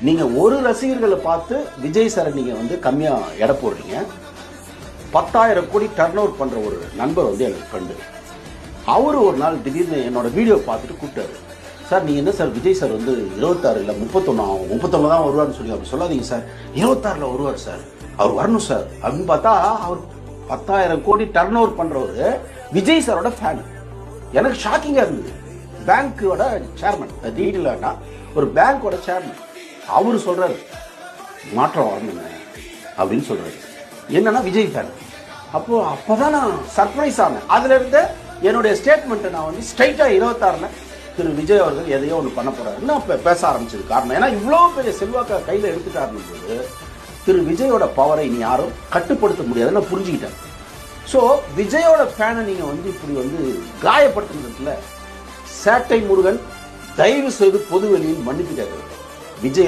நீங்க ஒரு ரசிகர்களை பார்த்து விஜய் சாரை நீங்க வந்து கம்மியா எடை போடுறீங்க. 10,000 கோடி டர்ன் ஓவர் பண்ற ஒரு நண்பர் வந்து எனக்கு ஃப்ரெண்டு. அவரு ஒரு நாள் திடீர்னு என்னோட வீடியோ பார்த்துட்டு கூப்பிட்டாரு. சார் நீங்க என்ன சார் விஜய் சார் வந்து 26 இல்லை 31 ஆகும், 31 தான் வருவார்னு சொல்லி அப்படி சொல்லாதீங்க சார், 26ல் வருவார் சார், அவர் வரணும் சார் அப்படின்னு பார்த்தா அவர் 10,000 கோடி டர்ன் ஓவர் பண்றவரு விஜய் சாரோட ஃபேன். எனக்கு ஷாக்கிங்கா இருந்தது. பேங்கோட சேர்மன், டீட்டெயிலானா ஒரு பேங்கோட சேர்மன், அவரு சொல்றாரு மாற்றம் வரணுங்க அப்படின்னு சொல்றாரு. என்னன்னா விஜய் ஃபேன். அப்போதான் நான் சர்ப்ரைஸ் ஆனேன். அதுல இருந்து என்னுடைய ஸ்டேட்மெண்ட்டை நான் வந்து ஸ்ட்ரைட்டா 26ல் திரு விஜய் அவர்கள் எதையோ ஒன்று பண்ண போறாருன்னு நான் பேச ஆரம்பிச்சது காரணம். ஏன்னா இவ்வளவு பெரிய செல்வாக்க கையில எடுத்துட்டாருன்னு போது திரு விஜயோட பவரை இனி யாரும் கட்டுப்படுத்த முடியாதுன்னு நான் புரிஞ்சுக்கிட்டேன். ஸோ விஜயோட ஃபேனை நீங்க வந்து இப்படி வந்து காயப்படுத்துறதுல சேட்டை முருகன் தயவு செய்து பொது வெளியில் மன்னிப்பு கேட்கறது. விஜய்